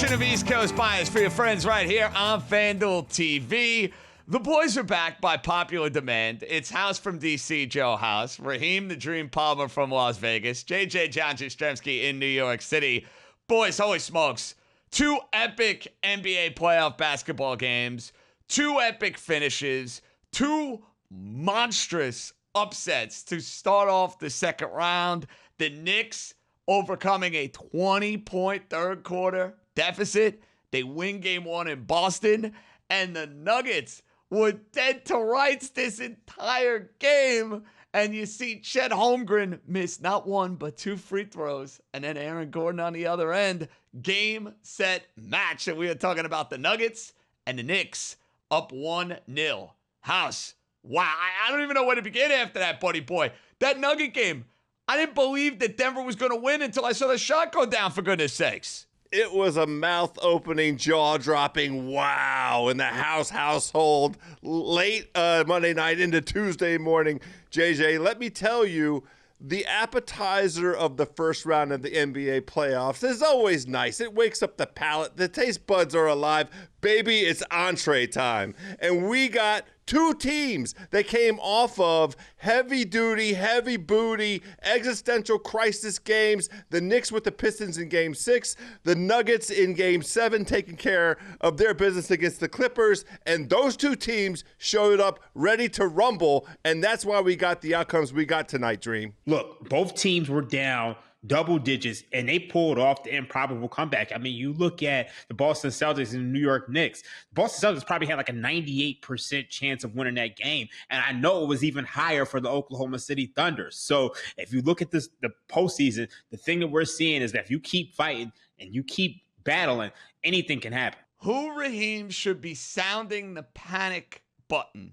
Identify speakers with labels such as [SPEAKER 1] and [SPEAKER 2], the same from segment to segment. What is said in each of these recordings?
[SPEAKER 1] edition of East Coast Bias for your friends right here on FanDuel TV. The boys are back by popular demand. It's House from D.C., Joe House, Raheem the Dream Palmer from Las Vegas, JJ John Jastremski in New York City. Boys, holy smokes, 2 epic NBA playoff basketball games, 2 epic finishes, 2 monstrous upsets to start off the second round. The Knicks overcoming a 20-point third quarter deficit. They win game 1 in Boston, and the Nuggets were dead to rights this entire game. And you see Chet Holmgren miss not 1 but 2 free throws, and then Aaron Gordon on the other end. Game, set, match. And we are talking about the Nuggets and the Knicks up 1-0. House, wow, I don't even know where to begin after that, buddy boy. That Nugget game, I didn't believe that Denver was going to win until I saw the shot go down, for goodness sakes.
[SPEAKER 2] It was a mouth-opening, jaw-dropping wow in the household late Monday night into Tuesday morning. JJ, let me tell you, the appetizer of the first round of the NBA playoffs is always nice. It wakes up the palate. The taste buds are alive. Baby, it's entree time. And we got 2 teams that came off of heavy-duty, heavy-booty, existential crisis games. The Knicks with the Pistons in Game 6. The Nuggets in Game 7 taking care of their business against the Clippers. And those 2 teams showed up ready to rumble. And that's why we got the outcomes we got tonight, Dream.
[SPEAKER 3] Look, both teams were down double digits, and they pulled off the improbable comeback. I mean, you look at the Boston Celtics and the New York Knicks. The Boston Celtics probably had like a 98% chance of winning that game, and I know it was even higher for the Oklahoma City Thunder. So if you look at the postseason, the thing that we're seeing is that if you keep fighting and you keep battling, anything can happen.
[SPEAKER 1] Who, Raheem, should be sounding the panic button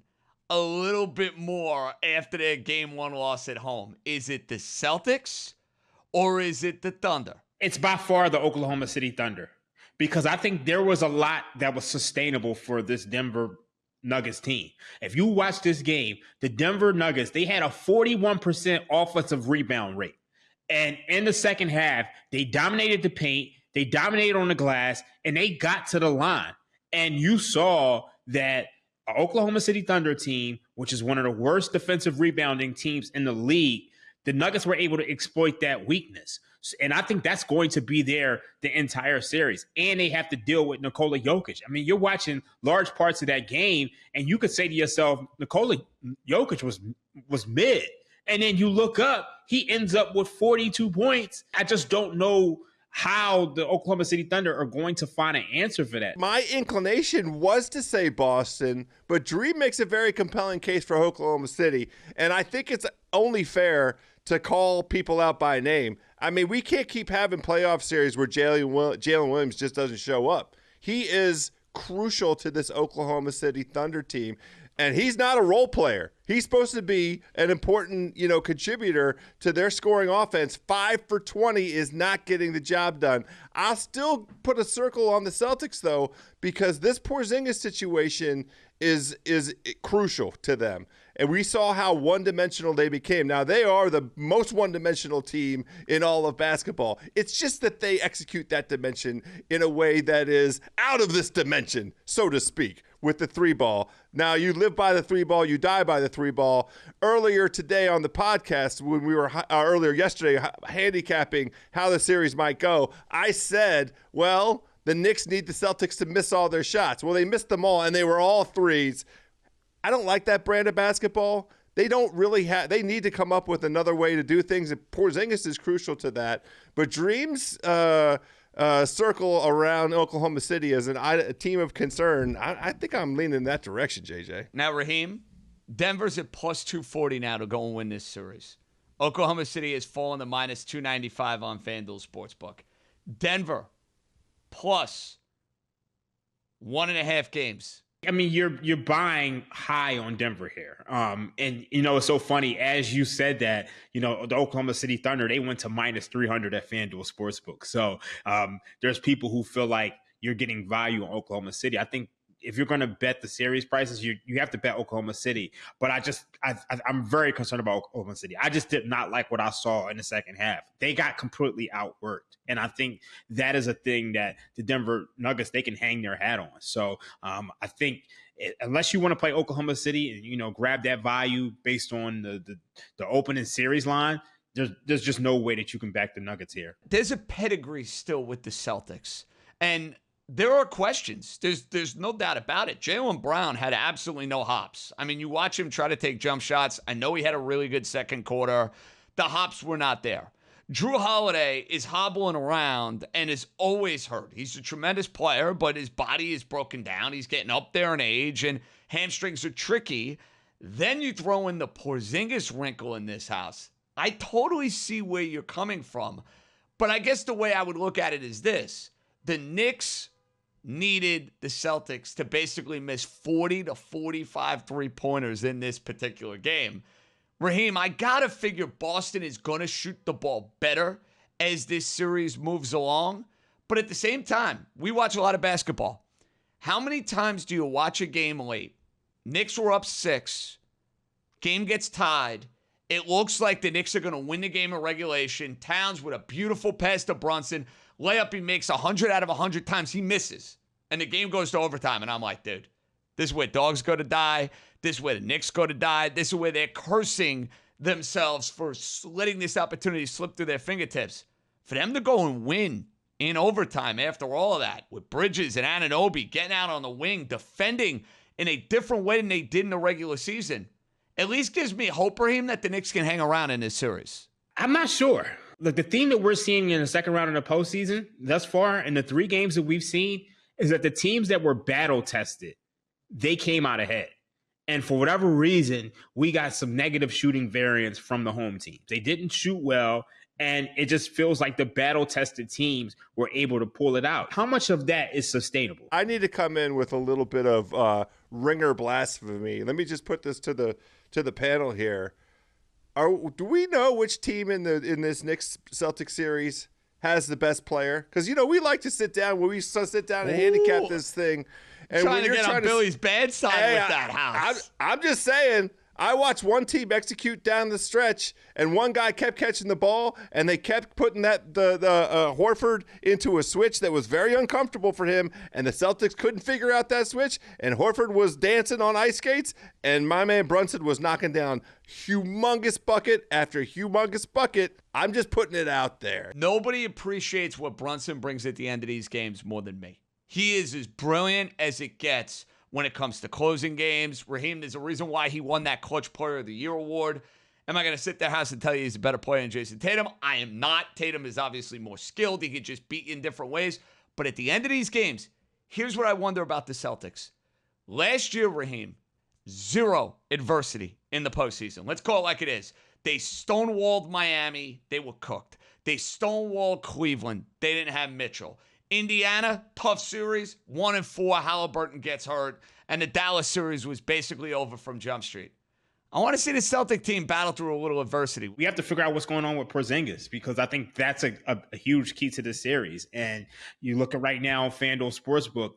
[SPEAKER 1] a little bit more after their Game 1 loss at home? Is it the Celtics? Or is it the Thunder?
[SPEAKER 3] It's by far the Oklahoma City Thunder, because I think there was a lot that was sustainable for this Denver Nuggets team. If you watch this game, the Denver Nuggets, they had a 41% offensive rebound rate. And in the second half, they dominated the paint, they dominated on the glass, and they got to the line. And you saw that Oklahoma City Thunder team, which is one of the worst defensive rebounding teams in the league, the Nuggets were able to exploit that weakness. And I think that's going to be there the entire series. And they have to deal with Nikola Jokic. I mean, you're watching large parts of that game, and you could say to yourself, Nikola Jokic was mid. And then you look up, he ends up with 42 points. I just don't know how the Oklahoma City Thunder are going to find an answer for that.
[SPEAKER 2] My inclination was to say Boston, but Dream makes a very compelling case for Oklahoma City. And I think it's only fair to call people out by name. I mean, we can't keep having playoff series where Jalen Williams just doesn't show up. He is crucial to this Oklahoma City Thunder team, and he's not a role player. He's supposed to be an important, contributor to their scoring offense. 5 for 20 is not getting the job done. I'll still put a circle on the Celtics, though, because this Porzingis situation is crucial to them. And we saw how one-dimensional they became. Now, they are the most one-dimensional team in all of basketball. It's just that they execute that dimension in a way that is out of this dimension, so to speak, with the 3-ball. Now, you live by the 3-ball, you die by the 3-ball. Earlier today on the podcast, when we were earlier yesterday handicapping how the series might go, I said, well, the Knicks need the Celtics to miss all their shots. Well, they missed them all, and they were all threes. I don't like that brand of basketball. They don't really have – they need to come up with another way to do things. And Porzingis is crucial to that. But Dream's circle around Oklahoma City as a team of concern, I think I'm leaning in that direction, JJ.
[SPEAKER 1] Now, Raheem, Denver's at plus 240 now to go and win this series. Oklahoma City has fallen to minus 295 on FanDuel Sportsbook. Denver plus 1.5 games.
[SPEAKER 3] I mean, you're buying high on Denver here. And, it's so funny. As you said that, the Oklahoma City Thunder, they went to minus 300 at FanDuel Sportsbook. So there's people who feel like you're getting value on Oklahoma City. I think if you're going to bet the series prices, you have to bet Oklahoma City. But I'm very concerned about Oklahoma City. I just did not like what I saw in the second half. They got completely outworked. And I think that is a thing that the Denver Nuggets, they can hang their hat on. So I think unless you want to play Oklahoma City and, you know, grab that value based on the opening series line, there's just no way that you can back the Nuggets here.
[SPEAKER 1] There's a pedigree still with the Celtics. And there are questions. There's no doubt about it. Jaylen Brown had absolutely no hops. I mean, you watch him try to take jump shots. I know he had a really good second quarter. The hops were not there. Drew Holiday is hobbling around and is always hurt. He's a tremendous player, but his body is broken down. He's getting up there in age, and hamstrings are tricky. Then you throw in the Porzingis wrinkle in this house. I totally see where you're coming from, but I guess the way I would look at it is this. The Knicks needed the Celtics to basically miss 40 to 45 three-pointers in this particular game. Raheem, I got to figure Boston is going to shoot the ball better as this series moves along. But at the same time, we watch a lot of basketball. How many times do you watch a game late? Knicks were up 6. Game gets tied. It looks like the Knicks are going to win the game in regulation. Towns with a beautiful pass to Brunson. Layup he makes 100 out of 100 times. He misses. And the game goes to overtime. And I'm like, dude, this is where dogs go to die. This is where the Knicks go to die. This is where they're cursing themselves for letting this opportunity slip through their fingertips. For them to go and win in overtime after all of that, with Bridges and Anunoby getting out on the wing, defending in a different way than they did in the regular season, at least gives me hope, Raheem, that the Knicks can hang around in this series.
[SPEAKER 3] I'm not sure. Look, the theme that we're seeing in the second round of the postseason thus far in the 3 games that we've seen is that the teams that were battle tested, they came out ahead. And for whatever reason, we got some negative shooting variance from the home teams. They didn't shoot well, and it just feels like the battle-tested teams were able to pull it out. How much of that is sustainable?
[SPEAKER 2] I need to come in with a little bit of ringer blasphemy. Let me just put this to the panel here. Do we know which team in this Knicks Celtics series has the best player? Because, you know, we like to sit down and handicap this thing. And
[SPEAKER 1] trying to get on Billy's bad side with that house.
[SPEAKER 2] I'm just saying, I watched one team execute down the stretch, and one guy kept catching the ball, and they kept putting the Horford into a switch that was very uncomfortable for him, and the Celtics couldn't figure out that switch, and Horford was dancing on ice skates, and my man Brunson was knocking down humongous bucket after humongous bucket. I'm just putting it out there.
[SPEAKER 1] Nobody appreciates what Brunson brings at the end of these games more than me. He is as brilliant as it gets when it comes to closing games. Raheem, there's a reason why he won that Clutch Player of the Year award. Am I going to sit there, House, and tell you he's a better player than Jason Tatum? I am not. Tatum is obviously more skilled. He can just beat you in different ways. But at the end of these games, here's what I wonder about the Celtics. Last year, Raheem, 0 adversity in the postseason. Let's call it like it is. They stonewalled Miami. They were cooked. They stonewalled Cleveland. They didn't have Mitchell. Indiana, tough series, 1-4. Halliburton gets hurt, and the Dallas series was basically over from Jump Street. I want to see the Celtic team battle through a little adversity.
[SPEAKER 3] We have to figure out what's going on with Porzingis, because I think that's a huge key to this series. And you look at right now, FanDuel Sportsbook,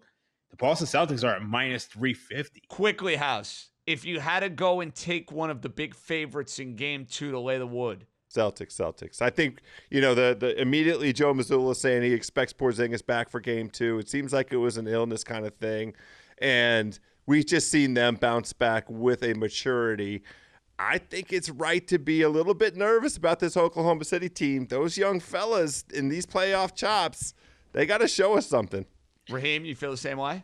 [SPEAKER 3] the Boston Celtics are at minus 350.
[SPEAKER 1] Quickly, House, if you had to go and take one of the big favorites in Game 2 to lay the wood,
[SPEAKER 2] Celtics. I think, you know, the immediately Joe Mazzulla saying he expects Porzingis back for Game 2. It seems like it was an illness kind of thing. And we've just seen them bounce back with a maturity. I think it's right to be a little bit nervous about this Oklahoma City team. Those young fellas in these playoff chops, they got to show us something.
[SPEAKER 1] Raheem, you feel the same way?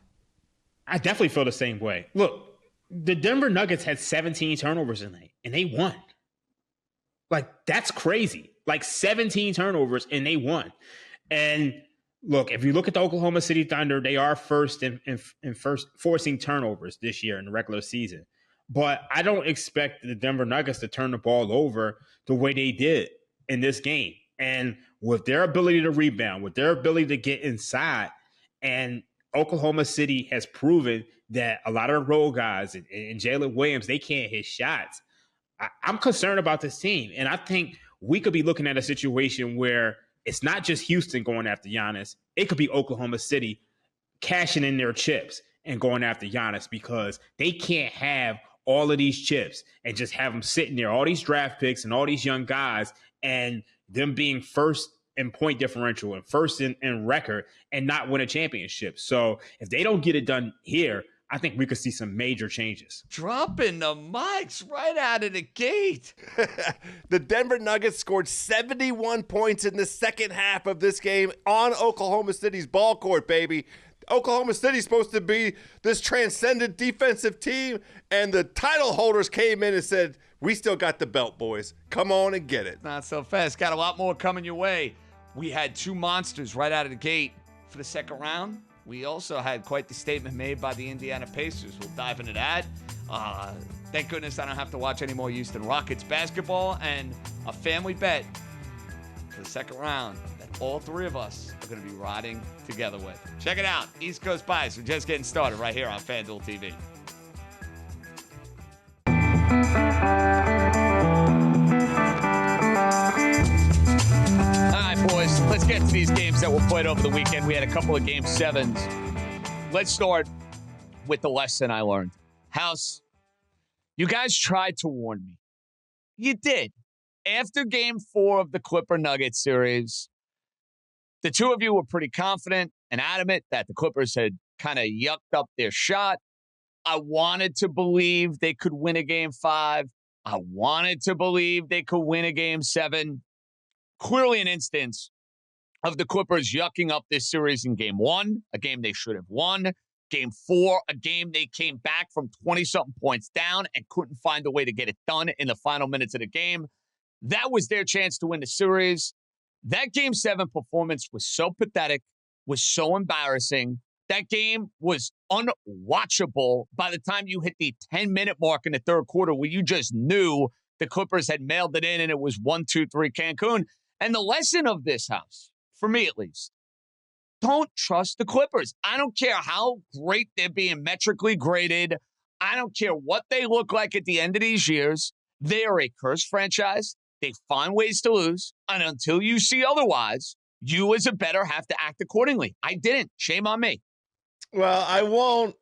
[SPEAKER 3] I definitely feel the same way. Look, the Denver Nuggets had 17 turnovers tonight, and they won. Like, that's crazy. Like, 17 turnovers, and they won. And look, if you look at the Oklahoma City Thunder, they are first in first forcing turnovers this year in the regular season. But I don't expect the Denver Nuggets to turn the ball over the way they did in this game. And with their ability to rebound, with their ability to get inside, and Oklahoma City has proven that a lot of the role guys and Jalen Williams, they can't hit shots. I'm concerned about this team, and I think we could be looking at a situation where it's not just Houston going after Giannis. It could be Oklahoma City cashing in their chips and going after Giannis, because they can't have all of these chips and just have them sitting there, all these draft picks and all these young guys, and them being first in point differential and first in record and not win a championship. So if they don't get it done here, I think we could see some major changes.
[SPEAKER 1] Dropping the mics right out of the gate.
[SPEAKER 2] The Denver Nuggets scored 71 points in the second half of this game on Oklahoma City's ball court, baby. Oklahoma City's supposed to be this transcendent defensive team, and the title holders came in and said, we still got the belt, boys. Come on and get it.
[SPEAKER 1] Not so fast. Got a lot more coming your way. We had two monsters right out of the gate for the second round. We also had quite the statement made by the Indiana Pacers. We'll dive into that. Thank goodness I don't have to watch any more Houston Rockets basketball, and a family bet for the second round that all three of us are going to be riding together with. Check it out. East Coast Bias. We're just getting started right here on FanDuel TV. All right, boys, let's get to these games that were played over the weekend. We had a couple of Game 7s. Let's start with the lesson I learned. House, you guys tried to warn me. You did. After Game 4 of the Clipper-Nuggets series, the two of you were pretty confident and adamant that the Clippers had kind of yucked up their shot. I wanted to believe they could win a Game 5. I wanted to believe they could win a Game 7. Clearly an instance of the Clippers yucking up this series in Game 1, a game they should have won. Game 4, a game they came back from 20-something points down and couldn't find a way to get it done in the final minutes of the game. That was their chance to win the series. That Game 7 performance was so pathetic, was so embarrassing. That game was unwatchable by the time you hit the 10-minute mark in the third quarter, where you just knew the Clippers had mailed it in and it was 1-2-3 Cancun. And the lesson of this, House, for me at least, don't trust the Clippers. I don't care how great they're being metrically graded. I don't care what they look like at the end of these years. They are a cursed franchise. They find ways to lose. And until you see otherwise, you as a bettor have to act accordingly. I didn't. Shame on me.
[SPEAKER 2] Well, I won't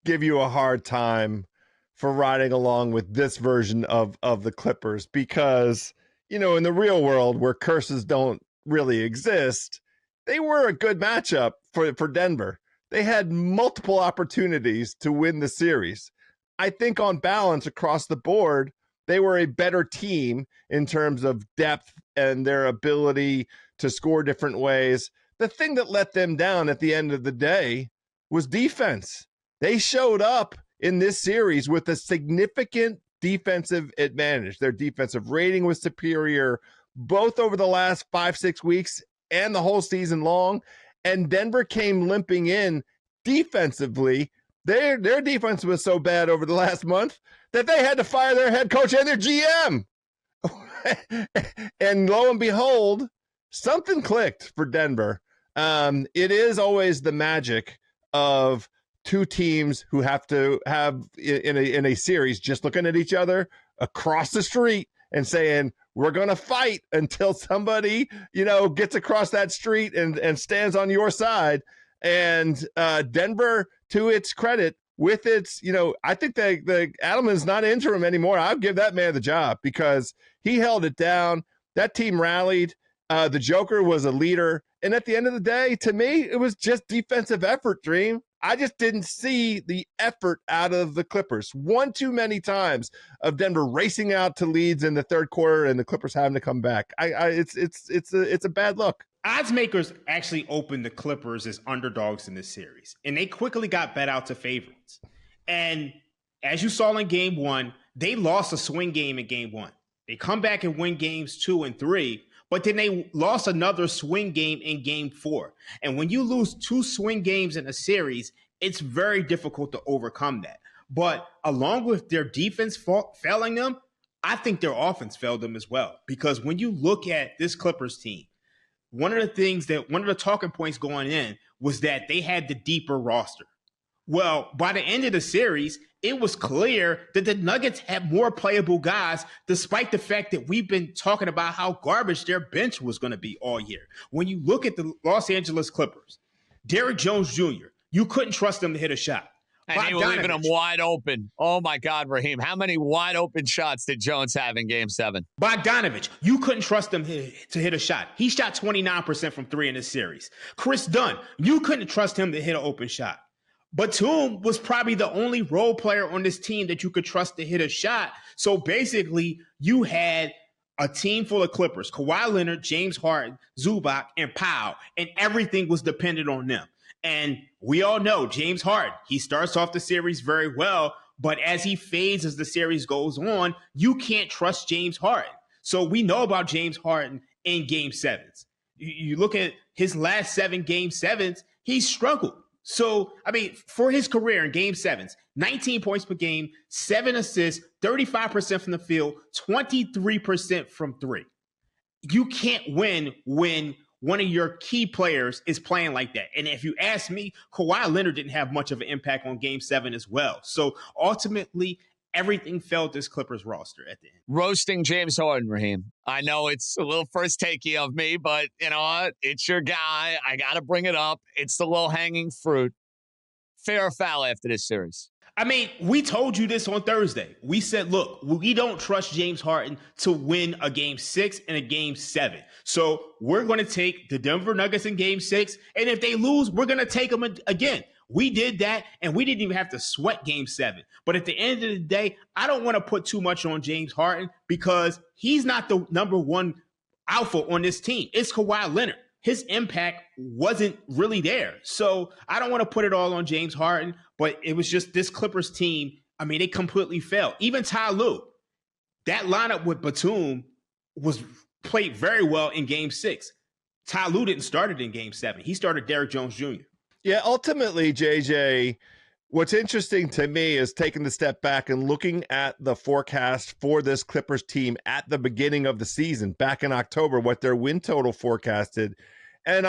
[SPEAKER 2] give you a hard time for riding along with this version of the Clippers because, you know, in the real world where curses don't really exist, they were a good matchup for Denver. They had multiple opportunities to win the series. I think on balance across the board, they were a better team in terms of depth and their ability to score different ways. The thing that let them down at the end of the day was defense. They showed up in this series with a significant defensive advantage. Their defensive rating was superior both over the last 5-6 weeks and the whole season long. And Denver came limping in defensively. Their defense was so bad over the last month that they had to fire their head coach and their GM. And lo and behold, something clicked for Denver. It is always the magic of two teams who have to have in a series just looking at each other across the street and saying, we're going to fight until somebody, gets across that street and stands on your side. And Denver, to its credit, with its, I think the Adelman's not interim anymore. I'll give that man the job because he held it down. That team rallied. The Joker was a leader. And at the end of the day, to me, it was just defensive effort, Dream. I just didn't see the effort out of the Clippers. One too many times of Denver racing out to leads in the third quarter and the Clippers having to come back. It's a bad look.
[SPEAKER 3] Odds makers actually opened the Clippers as underdogs in this series, and they quickly got bet out to favorites. And as you saw in Game 1, they lost a swing game in Game 1. They come back and win Games 2 and 3, but then they lost another swing game in Game 4. And when you lose two swing games in a series, it's very difficult to overcome that. But along with their defense failing them, I think their offense failed them as well. Because when you look at this Clippers team, one of the talking points going in was that they had the deeper roster. Well, by the end of the series, it was clear that the Nuggets had more playable guys, despite the fact that we've been talking about how garbage their bench was going to be all year. When you look at the Los Angeles Clippers, Derrick Jones Jr., You couldn't trust him to hit a shot.
[SPEAKER 1] And they were leaving him wide open. Oh, my God, Raheem. How many wide open shots did Jones have in Game 7?
[SPEAKER 3] Bogdanovich, you couldn't trust him to hit a shot. He shot 29% from 3 in this series. Chris Dunn, you couldn't trust him to hit an open shot. Batum was probably the only role player on this team that you could trust to hit a shot. So basically, you had a team full of Clippers, Kawhi Leonard, James Harden, Zubac, and Powell, and everything was dependent on them. And we all know James Harden, he starts off the series very well, but as he fades as the series goes on, you can't trust James Harden. So we know about James Harden in Game 7s. You look at his last 7 Game 7s, he struggled. So, I mean, for his career in Game 7s, 19 points per game, 7 assists, 35% from the field, 23% from 3. You can't win when one of your key players is playing like that. And if you ask me, Kawhi Leonard didn't have much of an impact on Game 7 as well. So ultimately, everything fell this Clippers roster at the end.
[SPEAKER 1] Roasting James Harden, Raheem. I know it's a little first takey of me, but you know what? It's your guy. I got to bring it up. It's the low-hanging fruit. Fair or foul after this series?
[SPEAKER 3] I mean, we told you this on Thursday. We said, look, we don't trust James Harden to win a Game 6 and a Game 7. So we're going to take the Denver Nuggets in Game 6, and if they lose, we're going to take them again. We did that, and we didn't even have to sweat Game 7. But at the end of the day, I don't want to put too much on James Harden because he's not the number one alpha on this team. It's Kawhi Leonard. His impact wasn't really there. So I don't want to put it all on James Harden, but it was just this Clippers team. I mean, they completely failed. Even Ty Lue, that lineup with Batum was played very well in Game 6. Ty Lue didn't start it in Game 7. He started Derrick Jones Jr.
[SPEAKER 2] Yeah, ultimately, JJ, what's interesting to me is taking the step back and looking at the forecast for this Clippers team at the beginning of the season, back in October, what their win total forecasted, and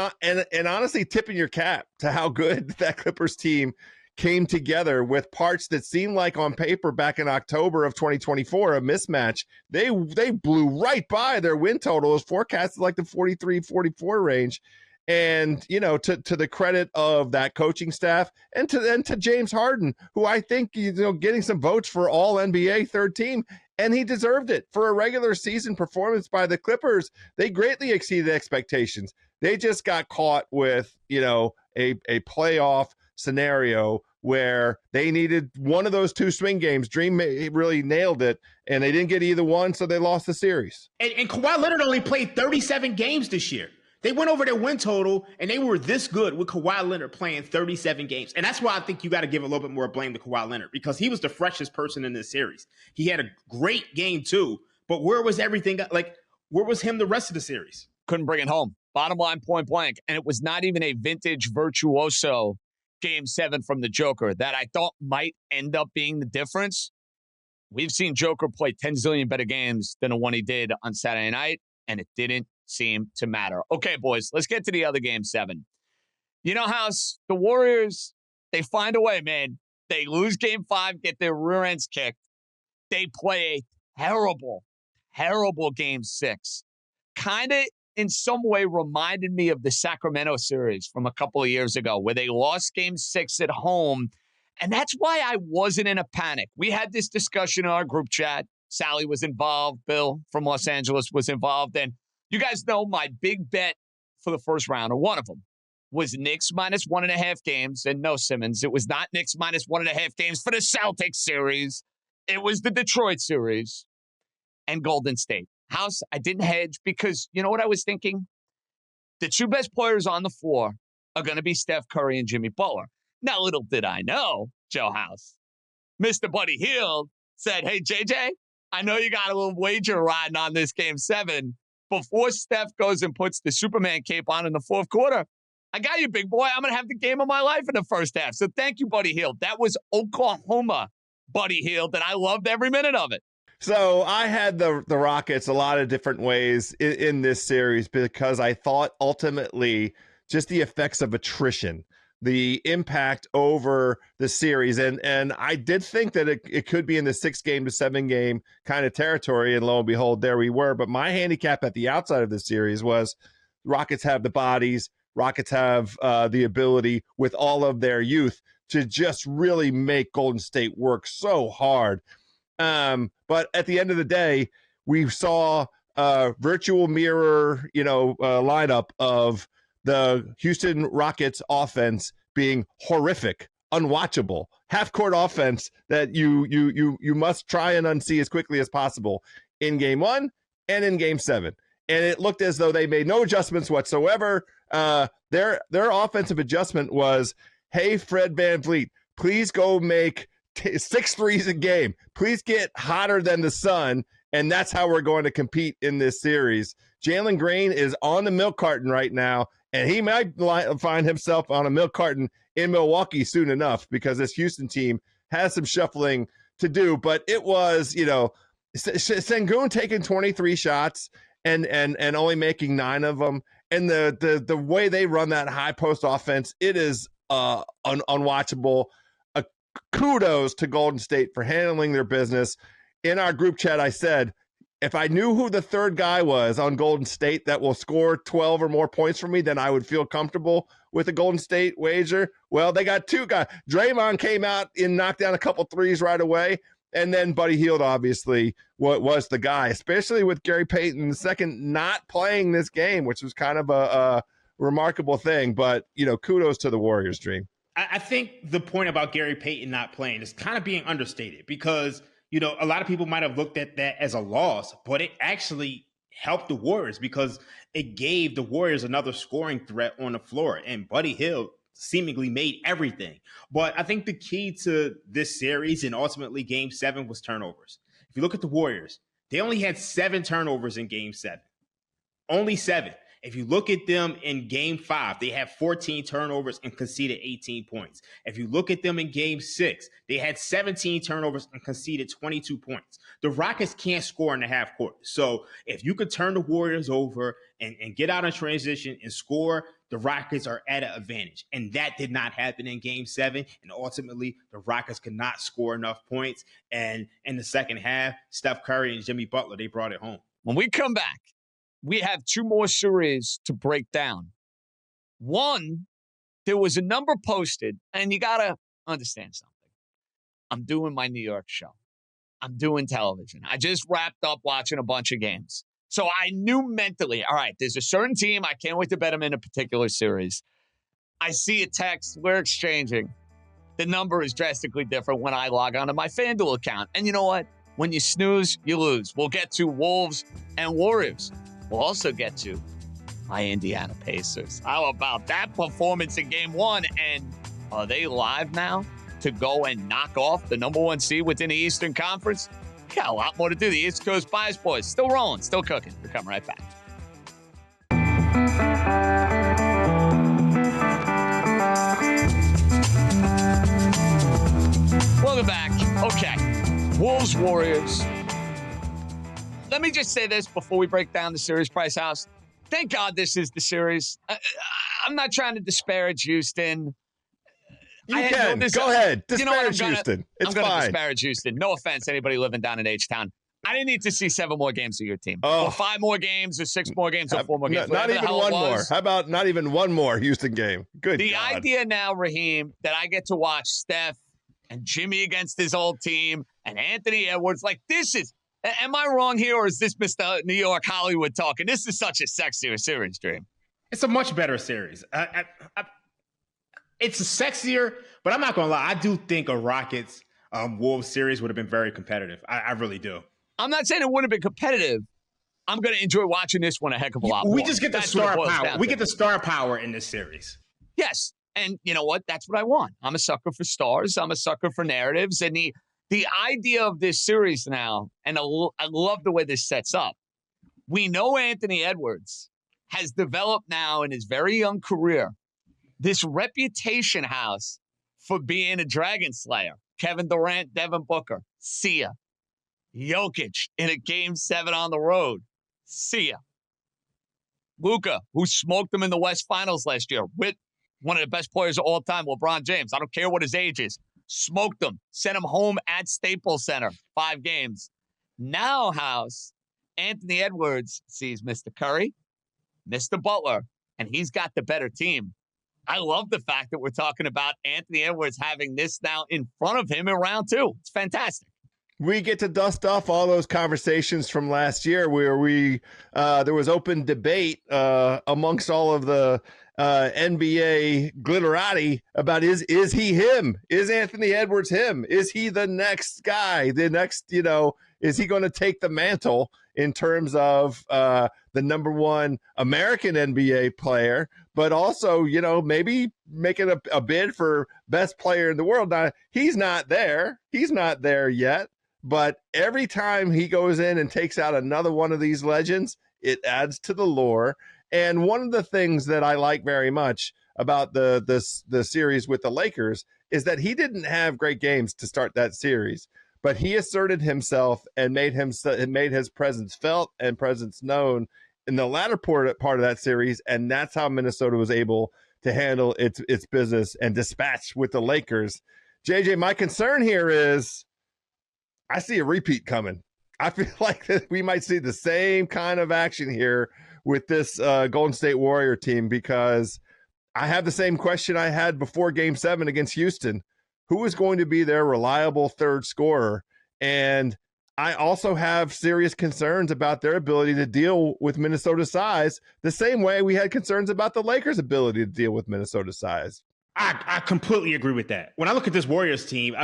[SPEAKER 2] honestly tipping your cap to how good that Clippers team came together with parts that seemed like on paper back in October of 2024, a mismatch. They blew right by their win total. It was forecasted like the 43-44 range. And, you know, to the credit of that coaching staff and to James Harden, who I think, you know, getting some votes for all NBA third team, and he deserved it for a regular season performance by the Clippers. They greatly exceeded expectations. They just got caught with, you know, a playoff scenario where they needed one of those 2 swing games. Dream really nailed it, and they didn't get either one, so they lost the series.
[SPEAKER 3] And Kawhi Leonard only played 37 games this year. They went over their win total, and they were this good with Kawhi Leonard playing 37 games. And that's why I think you got to give a little bit more blame to Kawhi Leonard, because he was the freshest person in this series. He had a great game, too. But where was everything? Like, where was him the rest of the series?
[SPEAKER 1] Couldn't bring it home. Bottom line, point blank. And it was not even a vintage virtuoso Game 7 from the Joker that I thought might end up being the difference. We've seen Joker play 10 zillion better games than the one he did on Saturday night, and it didn't seem to matter. Okay, boys, let's get to the other Game 7. You know, House, the Warriors, they find a way, man. They lose Game 5, get their rear ends kicked. They play a terrible Game 6. Kind of in some way reminded me of the Sacramento series from a couple of years ago where they lost Game 6 at home. And that's why I wasn't in a panic. We had this discussion in our group chat. Sally was involved. Bill from Los Angeles was involved. And you guys know my big bet for the first round, or one of them, was Knicks minus 1.5 games. And no, Simmons, it was not Knicks minus 1.5 games for the Celtics series. It was the Detroit series and Golden State. House, I didn't hedge because you know what I was thinking? The 2 best players on the floor are going to be Steph Curry and Jimmy Butler. Now, little did I know, Joe House, Mr. Buddy Hield said, hey, JJ, I know you got a little wager riding on this Game 7. Before Steph goes and puts the Superman cape on in the fourth quarter, I got you, big boy. I'm going to have the game of my life in the first half. So thank you, Buddy Hield. That was Oklahoma, Buddy Hield, and I loved every minute of it.
[SPEAKER 2] So I had the Rockets a lot of different ways in this series because I thought ultimately just the effects of attrition, the impact over the series. And I did think that it could be in the 6-game to 7-game kind of territory. And lo and behold, there we were. But my handicap at the outside of the series was Rockets have the bodies. Rockets have the ability with all of their youth to just really make Golden State work so hard. But at the end of the day, we saw a virtual mirror, lineup of the Houston Rockets offense being horrific, unwatchable, half-court offense that you must try and unsee as quickly as possible in Game 1 and in Game 7. And it looked as though they made no adjustments whatsoever. Their offensive adjustment was, hey, Fred VanVleet, please go make 6 threes a game. Please get hotter than the sun, and that's how we're going to compete in this series. Jalen Green is on the milk carton right now, and he might find himself on a milk carton in Milwaukee soon enough because this Houston team has some shuffling to do. But it was, Sengun taking 23 shots and only making 9 of them. And the way they run that high post offense, it is unwatchable. Kudos to Golden State for handling their business. In our group chat, I said, if I knew who the third guy was on Golden State that will score 12 or more points for me, then I would feel comfortable with a Golden State wager. Well, they got 2 guys. Draymond came out and knocked down a couple threes right away. And then Buddy Hield, obviously, was the guy, especially with Gary Payton II not playing this game, which was kind of a remarkable thing. But, kudos to the Warriors, Dream.
[SPEAKER 3] I think the point about Gary Payton not playing is kind of being understated because, a lot of people might have looked at that as a loss, but it actually helped the Warriors because it gave the Warriors another scoring threat on the floor. And Buddy Hield seemingly made everything. But I think the key to this series and ultimately Game 7 was turnovers. If you look at the Warriors, they only had 7 turnovers in Game 7. Only 7. If you look at them in Game 5, they had 14 turnovers and conceded 18 points. If you look at them in Game 6, they had 17 turnovers and conceded 22 points. The Rockets can't score in the half court. So if you could turn the Warriors over and get out in transition and score, the Rockets are at an advantage. And that did not happen in Game 7. And ultimately, the Rockets could not score enough points. And in the second half, Steph Curry and Jimmy Butler, they brought it home.
[SPEAKER 1] When we come back, we have 2 more series to break down. One, there was a number posted, and you got to understand something. I'm doing my New York show. I'm doing television. I just wrapped up watching a bunch of games. So I knew mentally, all right, there's a certain team. I can't wait to bet them in a particular series. I see a text. We're exchanging. The number is drastically different when I log on to my FanDuel account. And you know what? When you snooze, you lose. We'll get to Wolves and Warriors. We'll also get to my Indiana Pacers. How about that performance in Game 1? And are they live now to go and knock off the number 1 seed within the Eastern Conference? Got a lot more to do. The East Coast Bias Boys still rolling, still cooking. We're coming right back. Welcome back. Okay. Wolves, Warriors. Let me just say this before we break down the series, Price House. Thank God this is the series. I'm not trying to disparage Houston.
[SPEAKER 2] You can. Go ahead. Disparage Houston. It's
[SPEAKER 1] I'm going
[SPEAKER 2] fine.
[SPEAKER 1] to disparage Houston. No offense, anybody living down in H-Town. I didn't need to see 7 more games of your team. Or 5 more games, or 6 more games, or 4 more games.
[SPEAKER 2] Not even one more. How about not even one more Houston game? Good
[SPEAKER 1] The
[SPEAKER 2] God.
[SPEAKER 1] idea now, Raheem, that I get to watch Steph and Jimmy against his old team and Anthony Edwards, like this is... Am I wrong here, or is this Mr. New York Hollywood talking? This is such a sexier series, Dream.
[SPEAKER 3] It's a much better series. It's sexier, but I'm not going to lie. I do think a Rockets Wolves series would have been very competitive. I really do.
[SPEAKER 1] I'm not saying it wouldn't have been competitive. I'm going to enjoy watching this one a heck of a lot more.
[SPEAKER 3] We just get the star power. We get the star power in this series.
[SPEAKER 1] Yes. And you know what? That's what I want. I'm a sucker for stars. I'm a sucker for narratives. And the idea of this series now, and I love the way this sets up. We know Anthony Edwards has developed now in his very young career this reputation house for being a dragon slayer. Kevin Durant, Devin Booker, see ya. Jokic in a Game 7 on the road, see ya. Luka, who smoked them in the West Finals last year with one of the best players of all time, LeBron James. I don't care what his age is. Smoked them, sent him home at Staples Center, 5 games. Now, House, Anthony Edwards sees Mr. Curry, Mr. Butler, and he's got the better team. I love the fact that we're talking about Anthony Edwards having this now in front of him in round 2. It's fantastic.
[SPEAKER 2] We get to dust off all those conversations from last year where there was open debate amongst all of the NBA glitterati about is he him? Is Anthony Edwards him? Is he the next guy? The next, is he going to take the mantle in terms of the number one American NBA player, but also, maybe making a bid for best player in the world? Now, he's not there. He's not there yet. But every time he goes in and takes out another one of these legends, it adds to the lore. And one of the things that I like very much about the series with the Lakers is that he didn't have great games to start that series, but he asserted himself and made his presence felt and presence known in the latter part of that series. And that's how Minnesota was able to handle its business and dispatch with the Lakers. JJ, my concern here is I see a repeat coming. I feel like that we might see the same kind of action here with this Golden State Warrior team, because I have the same question I had before Game 7 against Houston. Who is going to be their reliable third scorer? And I also have serious concerns about their ability to deal with Minnesota's size, the same way we had concerns about the Lakers' ability to deal with Minnesota's size.
[SPEAKER 3] I completely agree with that. When I look at this Warriors team,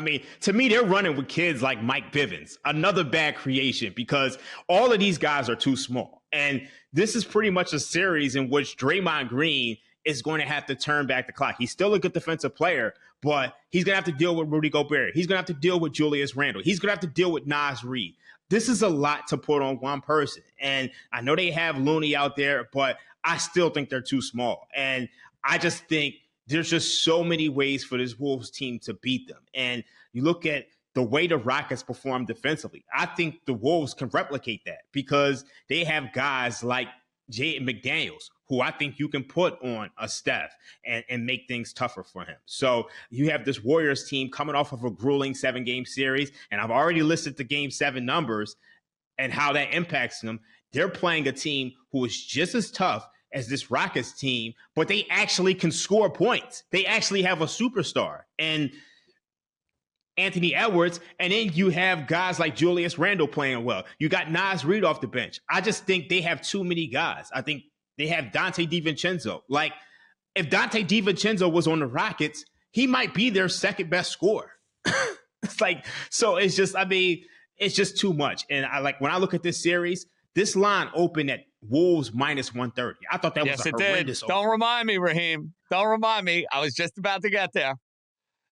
[SPEAKER 3] to me, they're running with kids like Mike Bivens, another bad creation, because all of these guys are too small. And this is pretty much a series in which Draymond Green is going to have to turn back the clock. He's still a good defensive player, but he's going to have to deal with Rudy Gobert. He's going to have to deal with Julius Randle. He's going to have to deal with Naz Reid. This is a lot to put on one person. And I know they have Looney out there, but I still think they're too small. And I just think there's just so many ways for this Wolves team to beat them. And you look at the way the Rockets perform defensively, I think the Wolves can replicate that because they have guys like Jaden McDaniels, who I think you can put on a Steph and make things tougher for him. So you have this Warriors team coming off of a grueling 7-game series, and I've already listed the Game 7 numbers and how that impacts them. They're playing a team who is just as tough as this Rockets team, but they actually can score points. They actually have a superstar and Anthony Edwards, and then you have guys like Julius Randle playing well. You got Naz Reid off the bench. I just think they have too many guys. I think they have Dante DiVincenzo. Like, if Dante DiVincenzo was on the Rockets, he might be their second best scorer. It's like, so it's just, it's just too much. And when I look at this series, this line opened at Wolves minus 130. I thought that was a horrendous open.
[SPEAKER 1] Don't remind me, Raheem. Don't remind me. I was just about to get there.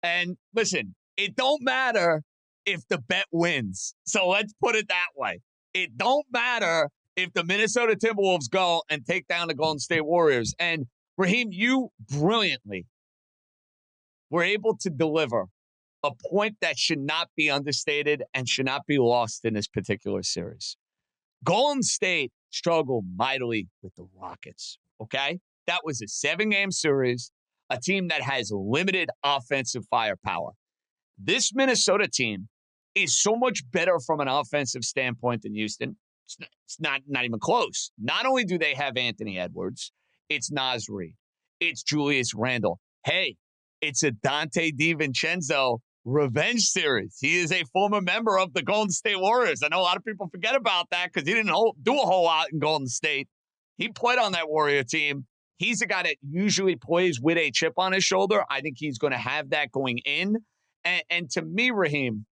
[SPEAKER 1] And listen, it don't matter if the bet wins. So let's put it that way. It don't matter if the Minnesota Timberwolves go and take down the Golden State Warriors. And Raheem, you brilliantly were able to deliver a point that should not be understated and should not be lost in this particular series. Golden State struggled mightily with the Rockets, okay? That was a 7-game series, a team that has limited offensive firepower. This Minnesota team is so much better from an offensive standpoint than Houston. It's not even close. Not only do they have Anthony Edwards, it's Naz Reid, it's Julius Randle. Hey, it's a Dante DiVincenzo revenge series. He is a former member of the Golden State Warriors. I know a lot of people forget about that because he didn't do a whole lot in Golden State. He played on that Warrior team. He's a guy that usually plays with a chip on his shoulder. I think he's going to have that going in. And to me, Raheem,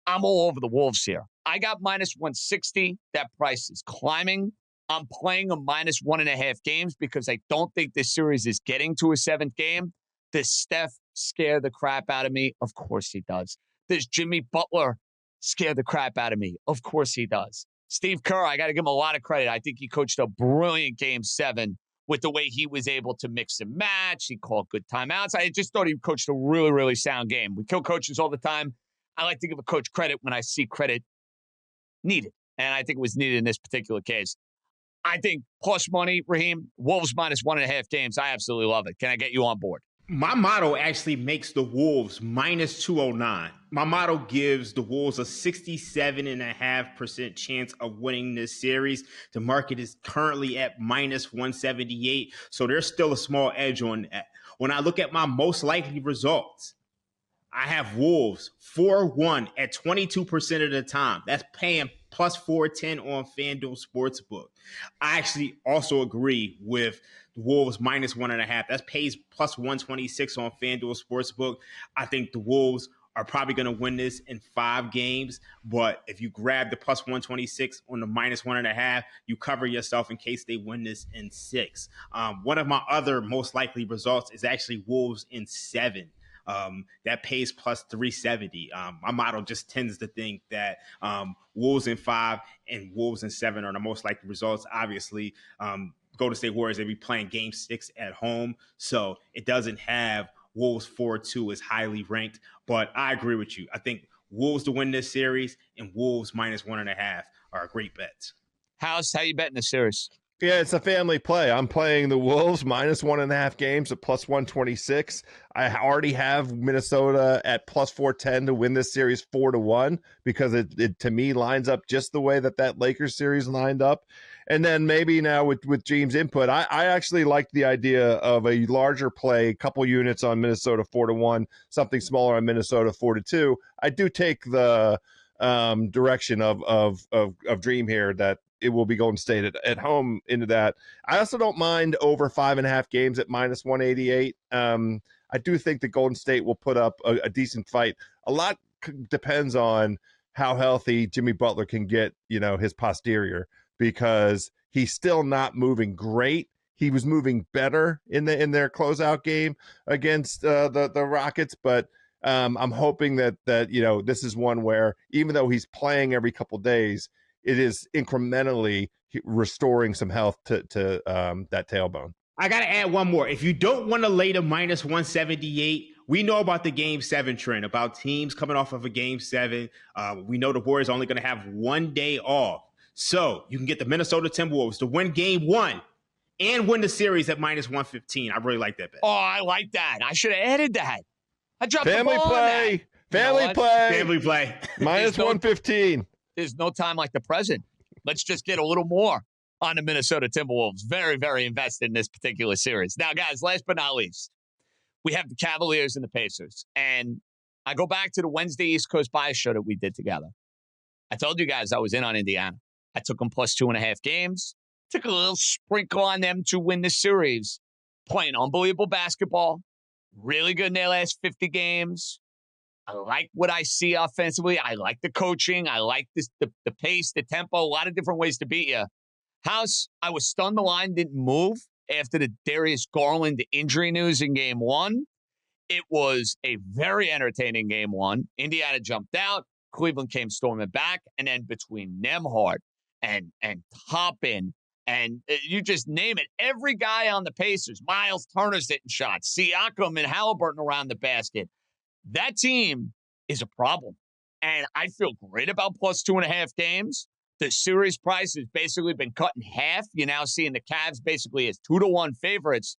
[SPEAKER 1] I'm all over the Wolves here. I got minus 160. That price is climbing. I'm playing a minus 1.5 games because I don't think this series is getting to a 7th game. Does Steph scare the crap out of me? Of course he does. Does Jimmy Butler scare the crap out of me? Of course he does. Steve Kerr, I got to give him a lot of credit. I think he coached a brilliant Game 7 with the way he was able to mix and match. He called good timeouts. I just thought he coached a really, really sound game. We kill coaches all the time. I like to give a coach credit when I see credit needed. And I think it was needed in this particular case. I think plus money, Raheem, Wolves minus 1.5 games. I absolutely love it. Can I get you on board?
[SPEAKER 3] My model actually makes the Wolves minus 209. My model gives the Wolves a 67.5% chance of winning this series. The market is currently at minus 178. So there's still a small edge on that. When I look at my most likely results, I have Wolves 4-1 at 22% of the time. That's paying plus 410 on FanDuel Sportsbook. I actually also agree with the Wolves minus 1.5. That pays plus 126 on FanDuel Sportsbook. I think the Wolves are probably going to win this in 5 games. But if you grab the plus 126 on the minus 1.5, you cover yourself in case they win this in 6. One of my other most likely results is actually Wolves in 7. That pays plus 370. My model just tends to think that Wolves in 5 and Wolves in 7 are the most likely results. Obviously, Golden State Warriors, they be playing game 6 at home. So it doesn't have Wolves 4-2 is highly ranked. But I agree with you. I think Wolves to win this series and Wolves minus 1.5 are great bets.
[SPEAKER 1] House, how you betting the series?
[SPEAKER 2] Yeah, it's a family play. I'm playing the Wolves minus 1.5 games at plus 126. I already have Minnesota at plus 410 to win this series 4-1 because it to me lines up just the way that Lakers series lined up. And then maybe now with James' input, I actually like the idea of a larger play, a couple units on Minnesota 4-1, something smaller on Minnesota 4-2. I do take the direction of Dream here that it will be Golden State at home into that. I also don't mind over 5.5 games at minus 188. I do think that Golden State will put up a decent fight. A lot depends on how healthy Jimmy Butler can get, his posterior, because he's still not moving great. He was moving better in their closeout game against the Rockets, but I'm hoping that this is one where even though he's playing every couple days, it is incrementally restoring some health to that tailbone.
[SPEAKER 3] I got to add one more. If you don't want to lay to minus 178, we know about the Game 7 trend, about teams coming off of a Game 7. We know the Warriors are only going to have 1 day off. So you can get the Minnesota Timberwolves to win Game 1 and win the series at minus 115. I really like that bet.
[SPEAKER 1] Oh, I like that. I should have added that. I dropped
[SPEAKER 2] Family
[SPEAKER 1] the ball
[SPEAKER 2] play.
[SPEAKER 1] on that.
[SPEAKER 3] Family play.
[SPEAKER 2] Minus 115.
[SPEAKER 1] There's no time like the present. Let's just get a little more on the Minnesota Timberwolves. Very, very invested in this particular series. Now, guys, last but not least, we have the Cavaliers and the Pacers. And I go back to the Wednesday East Coast Bias show that we did together. I told you guys I was in on Indiana. I took them plus 2.5 games. Took a little sprinkle on them to win the series. Playing unbelievable basketball. Really good in their last 50 games. I like what I see offensively. I like the coaching. I like the pace, the tempo, a lot of different ways to beat you. House, I was stunned the line didn't move after the Darius Garland injury news in Game 1. It was a very entertaining Game 1. Indiana jumped out. Cleveland came storming back. And then between Nembhard and Toppin, and you just name it, every guy on the Pacers, Miles Turner's hitting shots, Siakam and Halliburton around the basket. That team is a problem. And I feel great about plus 2.5 games. The series price has basically been cut in half. You're now seeing the Cavs basically as 2-1 favorites.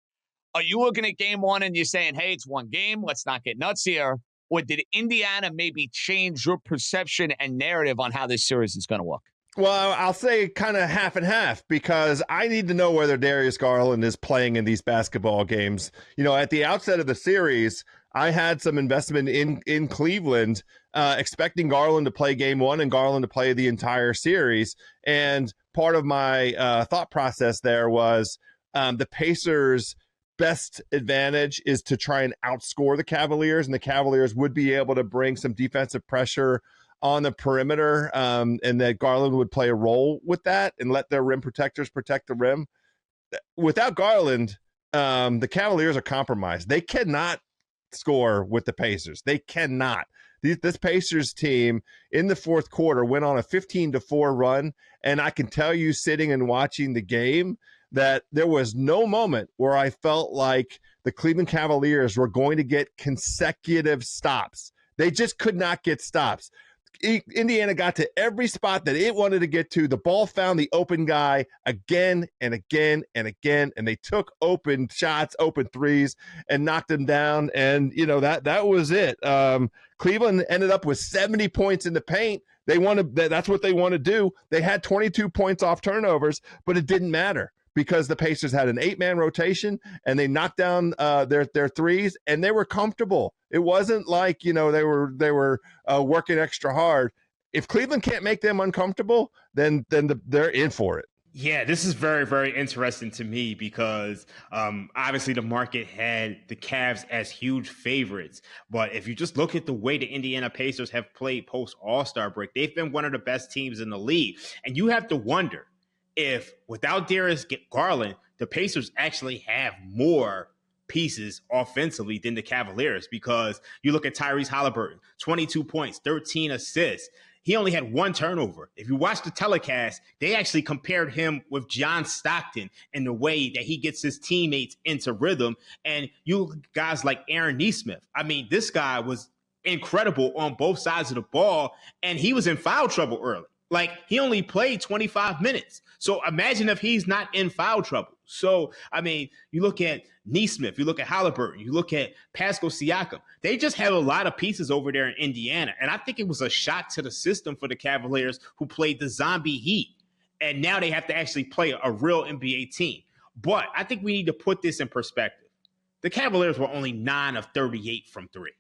[SPEAKER 1] Are you looking at Game 1 and you're saying, hey, it's one game, let's not get nuts here? Or did Indiana maybe change your perception and narrative on how this series is going to look?
[SPEAKER 2] Well, I'll say kind of half and half, because I need to know whether Darius Garland is playing in these basketball games. At the outset of the series, I had some investment in Cleveland, expecting Garland to play Game 1 and Garland to play the entire series. And part of my thought process there was the Pacers' best advantage is to try and outscore the Cavaliers, and the Cavaliers would be able to bring some defensive pressure on the perimeter, and that Garland would play a role with that and let their rim protectors protect the rim. Without Garland, the Cavaliers are compromised. They cannot score with the Pacers. They cannot. This Pacers team in the fourth quarter went on a 15-4 run, and I can tell you, sitting and watching the game, that there was no moment where I felt like the Cleveland Cavaliers were going to get consecutive stops. They just could not get stops. Indiana got to every spot that it wanted to get to. The ball found the open guy again and again and again, and they took open shots, open threes, and knocked him down. And, that was it. Cleveland ended up with 70 points in the paint. That's what they want to do. They had 22 points off turnovers, but it didn't matter because the Pacers had an 8-man rotation and they knocked down their threes and they were comfortable. It wasn't like, they were working extra hard. If Cleveland can't make them uncomfortable, then they're in for it.
[SPEAKER 3] Yeah, this is very, very interesting to me because obviously the market had the Cavs as huge favorites. But if you just look at the way the Indiana Pacers have played post All-Star break, they've been one of the best teams in the league. And you have to wonder if without Darius Garland, the Pacers actually have more pieces offensively than the Cavaliers, because you look at Tyrese Halliburton, 22 points, 13 assists. He only had 1 turnover. If you watch the telecast, they actually compared him with John Stockton in the way that he gets his teammates into rhythm. And you guys like Aaron Nesmith, I mean, this guy was incredible on both sides of the ball, and he was in foul trouble early. Like, he only played 25 minutes. So imagine if he's not in foul trouble. So, I mean, you look at Nesmith, you look at Halliburton, you look at Pascal Siakam. They just have a lot of pieces over there in Indiana. And I think it was a shot to the system for the Cavaliers, who played the zombie Heat. And now they have to actually play a real NBA team. But I think we need to put this in perspective. The Cavaliers were only 9 of 38 from 3.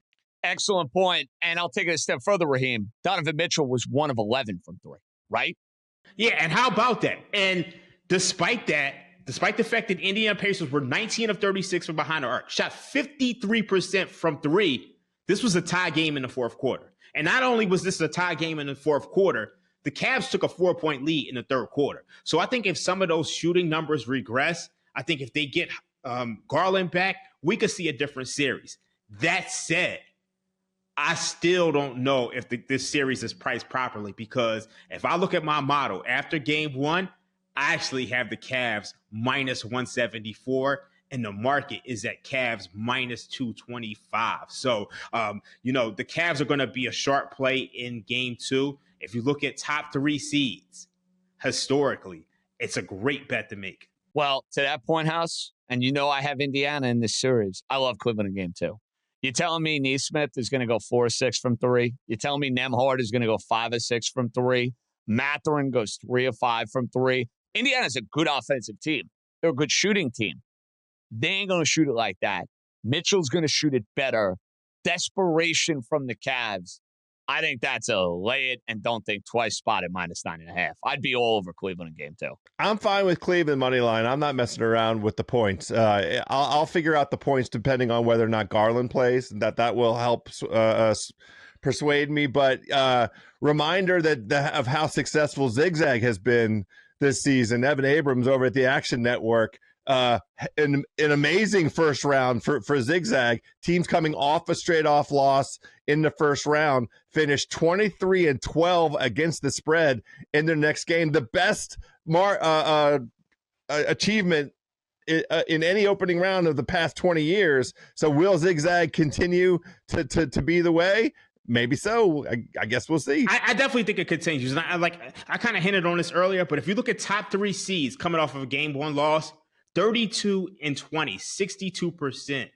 [SPEAKER 1] Excellent point. And I'll take it a step further, Raheem. Donovan Mitchell was 1 of 11 from 3, right?
[SPEAKER 3] Yeah, and how about that? And despite the fact that Indiana Pacers were 19 of 36 from behind the arc, shot 53% from 3, this was a tie game in the fourth quarter. And not only was this a tie game in the fourth quarter, the Cavs took a 4-point lead in the third quarter. So I think if some of those shooting numbers regress, I think if they get Garland back, we could see a different series. That said, I still don't know if this series is priced properly, because if I look at my model after game 1, I actually have the Cavs minus 174, and the market is at Cavs minus 225. So, the Cavs are going to be a sharp play in game 2. If you look at top 3 seeds, historically, it's a great bet to make.
[SPEAKER 1] Well, to that point, House, and I have Indiana in this series. I love Cleveland in game 2. You're telling me Nesmith is going to go 4 of 6 from 3. You're telling me Nembhard is going to go 5 of 6 from 3. Mathurin goes 3 of 5 from 3. Indiana's a good offensive team. They're a good shooting team. They ain't going to shoot it like that. Mitchell's going to shoot it better. Desperation from the Cavs. I think that's a lay it and don't think twice spot at minus 9.5. I'd be all over Cleveland in game 2.
[SPEAKER 2] I'm fine with Cleveland money line. I'm not messing around with the points. I'll figure out the points depending on whether or not Garland plays. That will help persuade me. But reminder of how successful Zigzag has been this season. Evan Abrams over at the Action Network. An amazing first round for Zigzag. Teams coming off a straight-off loss in the first round finished 23-12 against the spread in their next game. The best achievement in any opening round of the past 20 years. So will Zigzag continue to be the way? Maybe so. I guess we'll see.
[SPEAKER 3] I definitely think it continues. And I kind of hinted on this earlier, but if you look at top 3 seeds coming off of a game 1 loss, 32-20, 62%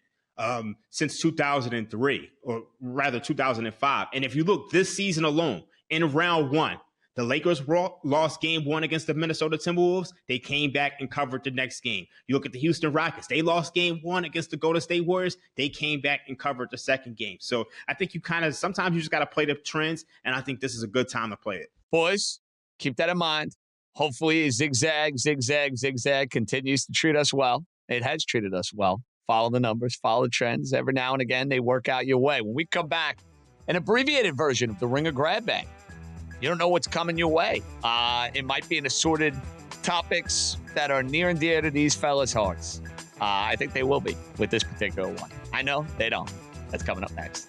[SPEAKER 3] since 2003, or rather 2005. And if you look this season alone, in round 1, the Lakers lost game 1 against the Minnesota Timberwolves. They came back and covered the next game. You look at the Houston Rockets. They lost game 1 against the Golden State Warriors. They came back and covered the second game. So I think sometimes you just got to play the trends, and I think this is a good time to play it.
[SPEAKER 1] Boys, keep that in mind. Hopefully Zigzag continues to treat us well. It has treated us well. Follow the numbers, follow the trends. Every now and again, they work out your way. When we come back, an abbreviated version of the Ringer Grab Bag. You don't know what's coming your way. It might be an assorted topics that are near and dear to these fellas' hearts. I think they will be with this particular one. I know they don't. That's coming up next.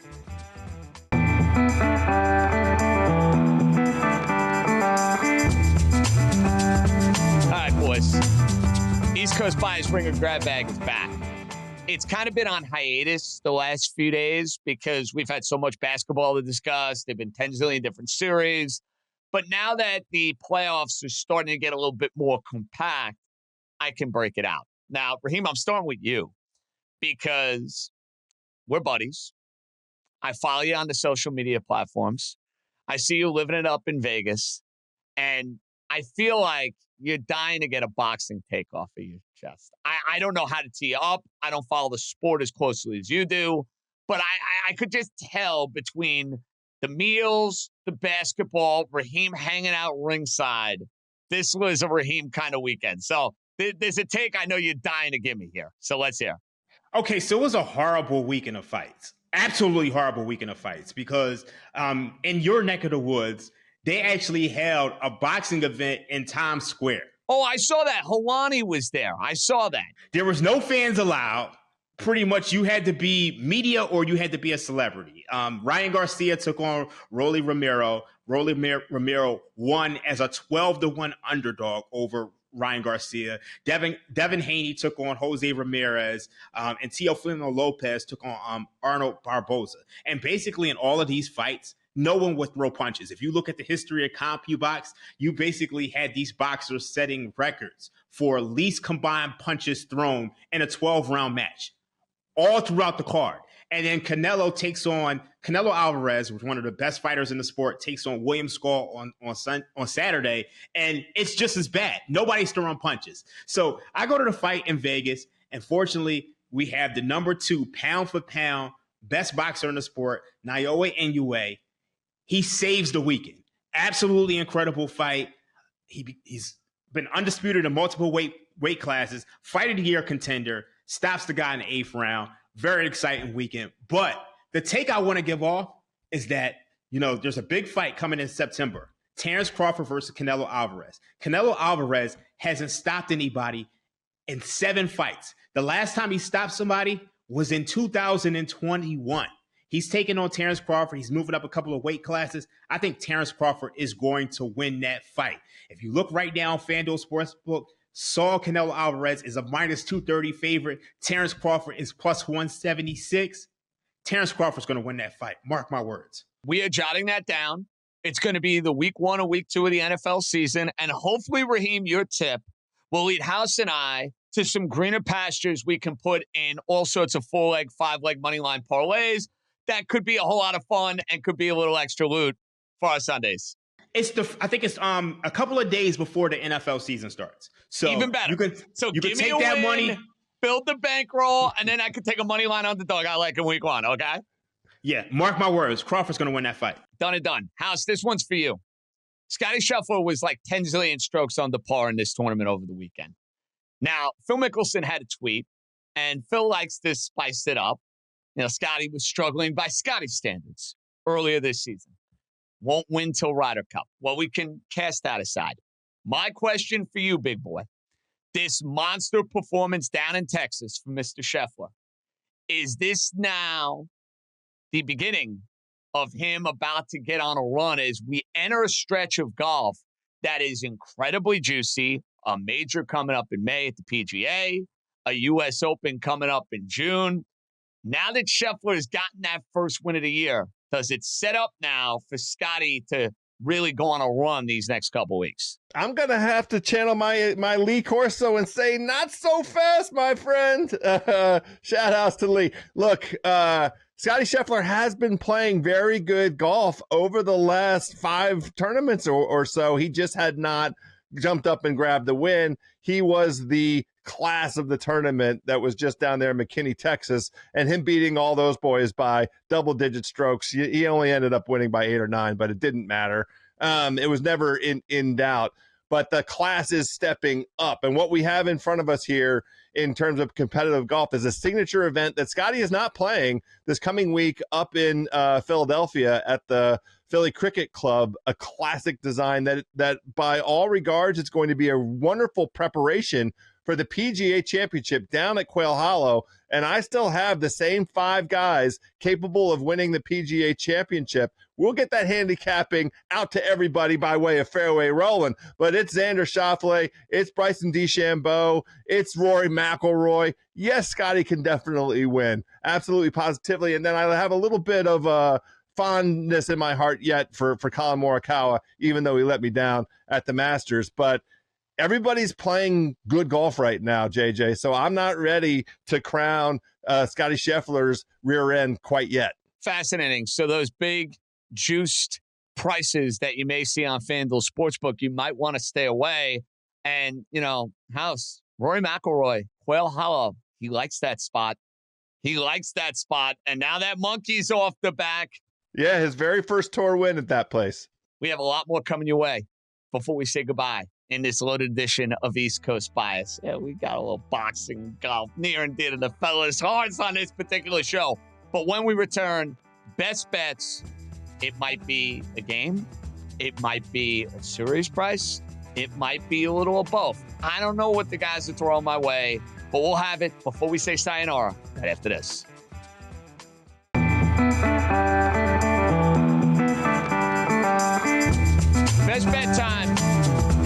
[SPEAKER 1] All right, boys. East Coast Bias Ringer Grab Bag is back. It's kind of been on hiatus the last few days because we've had so much basketball to discuss. There've been 10 zillion different series. But now that the playoffs are starting to get a little bit more compact, I can break it out. Now, Raheem, I'm starting with you because we're buddies. I follow you on the social media platforms. I see you living it up in Vegas. And I feel like you're dying to get a boxing take off of your chest. I don't know how to tee you up. I don't follow the sport as closely as you do. But I could just tell between the meals, the basketball, Raheem hanging out ringside, this was a Raheem kind of weekend. So there's a take I know you're dying to give me here. So let's hear.
[SPEAKER 3] Okay, so it was a horrible weekend of fights. Absolutely horrible weekend of fights because in your neck of the woods, they actually held a boxing event in Times Square.
[SPEAKER 1] Oh, I saw that. Helwani was there. I saw that.
[SPEAKER 3] There was no fans allowed. Pretty much you had to be media or you had to be a celebrity. Ryan Garcia took on Rolly Romero. Romero won as a 12-1 underdog over Ryan Garcia. Devin Haney took on Jose Ramirez, and Teofimo Lopez took on Arnold Barboza. And basically in all of these fights, no one would throw punches. If you look at the history of CompuBox, you basically had these boxers setting records for least combined punches thrown in a 12-round match all throughout the card. And then Canelo Alvarez, was one of the best fighters in the sport, takes on William Skull on Saturday, and it's just as bad. Nobody's throwing punches. So I go to the fight in Vegas, and fortunately, we have the number 2 pound for pound best boxer in the sport, Naoya Inoue. He saves the weekend. Absolutely incredible fight. He's been undisputed in multiple weight classes, fight of the year contender, stops the guy in the 8th round. Very exciting weekend. But the take I want to give off is that, there's a big fight coming in September. Terrence Crawford versus Canelo Alvarez. Canelo Alvarez hasn't stopped anybody in 7 fights. The last time he stopped somebody was in 2021. He's taking on Terrence Crawford. He's moving up a couple of weight classes. I think Terrence Crawford is going to win that fight. If you look right now on FanDuel Sportsbook, Saul Canelo Alvarez is a minus 230 favorite. Terrence Crawford is plus 176. Terrence Crawford's going to win that fight. Mark my words.
[SPEAKER 1] We are jotting that down. It's going to be the week 1 or week 2 of the NFL season. And hopefully, Raheem, your tip will lead House and I to some greener pastures we can put in all sorts of 4-leg, 5-leg money line parlays. That could be a whole lot of fun and could be a little extra loot for our Sundays.
[SPEAKER 3] I think it's a couple of days before the NFL season starts. So
[SPEAKER 1] even better.
[SPEAKER 3] You can take that money,
[SPEAKER 1] build the bankroll, and then I could take a money line underdog I like in week 1, okay?
[SPEAKER 3] Yeah, mark my words. Crawford's going to win that fight.
[SPEAKER 1] Done and done. House, this one's for you. Scotty Scheffler was like 10 zillion strokes under par in this tournament over the weekend. Now, Phil Mickelson had a tweet, and Phil likes to spice it up. Scotty was struggling by Scotty's standards earlier this season. Won't win till Ryder Cup. Well, we can cast that aside. My question for you, big boy, this monster performance down in Texas from Mr. Scheffler, is this now the beginning of him about to get on a run as we enter a stretch of golf that is incredibly juicy, a major coming up in May at the PGA, a U.S. Open coming up in June? Now that Scheffler has gotten that first win of the year, does it set up now for Scotty to really go on a run these next couple weeks?
[SPEAKER 2] I'm going to have to channel my Lee Corso and say, not so fast, my friend. Shout outs to Lee. Look, Scotty Scheffler has been playing very good golf over the last 5 tournaments or so. He just had not jumped up and grabbed the win. He was the class of the tournament that was just down there in McKinney, Texas, and him beating all those boys by double-digit strokes. He only ended up winning by 8 or 9, but it didn't matter. It was never in doubt. But the class is stepping up. And what we have in front of us here in terms of competitive golf is a signature event that Scotty is not playing this coming week up in Philadelphia at the Philly Cricket Club, a classic design that by all regards, it's going to be a wonderful preparation for the PGA Championship down at Quail Hollow, and I still have the same 5 guys capable of winning the PGA Championship. We'll get that handicapping out to everybody by way of Fairway Rolling, but it's Xander Schauffele, it's Bryson DeChambeau, it's Rory McIlroy. Yes, Scotty can definitely win, absolutely, positively, and then I have a little bit of fondness in my heart yet for Colin Morikawa, even though he let me down at the Masters. But everybody's playing good golf right now, JJ, so I'm not ready to crown Scotty Scheffler's rear end quite yet.
[SPEAKER 1] Fascinating. So those big juiced prices that you may see on FanDuel Sportsbook, you might want to stay away. And, House, Rory McIlroy, Quail Hollow, he likes that spot. He likes that spot. And now that monkey's off the back.
[SPEAKER 2] Yeah, his very first tour win at that place.
[SPEAKER 1] We have a lot more coming your way before we say goodbye in this loaded edition of East Coast Bias. Yeah, we got a little boxing, golf, near and dear to the fellas' hearts on this particular show. But when we return, best bets, it might be a game, it might be a series price, it might be a little of both. I don't know what the guys are throwing my way, but we'll have it before we say sayonara right after this. Best bet time.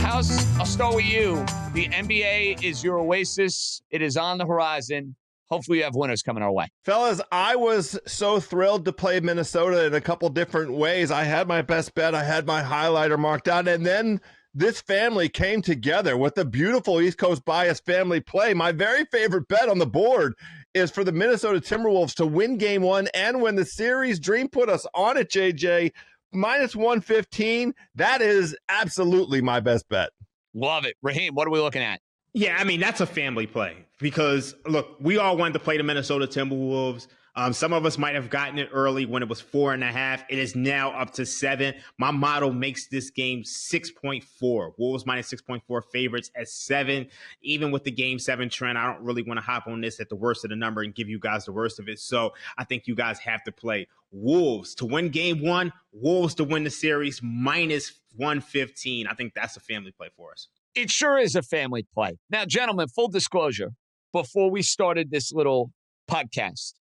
[SPEAKER 1] House, I'll start with you. The NBA is your oasis. It is on the horizon. Hopefully you have winners coming our way.
[SPEAKER 2] Fellas, I was so thrilled to play Minnesota in a couple different ways. I had my best bet. I had my highlighter marked out. And then this family came together with a beautiful East Coast Bias family play. My very favorite bet on the board is for the Minnesota Timberwolves to win game 1 and win the series. Dream put us on it, JJ. Minus 115. That is absolutely my best bet.
[SPEAKER 1] Love it. Raheem, what are we looking at?
[SPEAKER 3] Yeah, I mean, that's a family play because, look, we all wanted to play the Minnesota Timberwolves. Some of us might have gotten it early when it was 4.5. It is now up to 7. My model makes this game 6.4. Wolves minus 6.4 favorites at 7. Even with the game 7 trend, I don't really want to hop on this at the worst of the number and give you guys the worst of it. So I think you guys have to play Wolves to win game 1, Wolves to win the series minus 115. I think that's a family play for us.
[SPEAKER 1] It sure is a family play. Now, gentlemen, full disclosure, before we started this little podcast,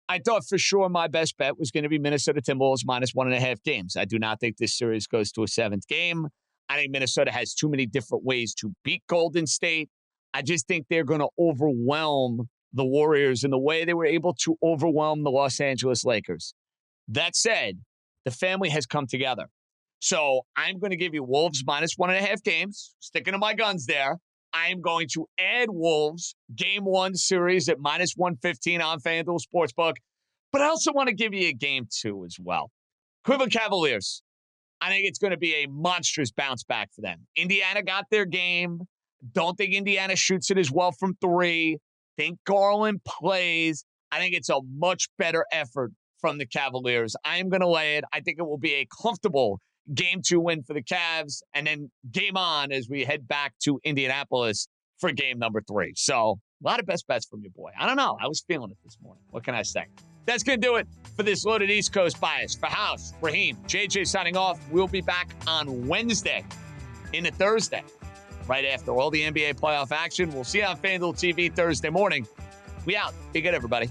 [SPEAKER 1] I thought for sure my best bet was going to be Minnesota Timberwolves minus 1.5 games. I do not think this series goes to a 7th game. I think Minnesota has too many different ways to beat Golden State. I just think they're going to overwhelm the Warriors in the way they were able to overwhelm the Los Angeles Lakers. That said, the family has come together. So I'm going to give you Wolves minus 1.5 games, sticking to my guns there. I'm going to add Wolves game 1 series at minus 115 on FanDuel Sportsbook. But I also want to give you a game 2 as well. Cleveland Cavaliers. I think it's going to be a monstrous bounce back for them. Indiana got their game. Don't think Indiana shoots it as well from 3. Think Garland plays. I think it's a much better effort from the Cavaliers. I am going to lay it. I think it will be a comfortable game 2 win for the Cavs, and then game on as we head back to Indianapolis for game number 3. So a lot of best bets from your boy. I don't know. I was feeling it this morning. What can I say? That's going to do it for this loaded East Coast Bias. For House, Raheem, JJ signing off. We'll be back on Wednesday into Thursday, right after all the NBA playoff action. We'll see you on FanDuel TV Thursday morning. We out. Be good, everybody.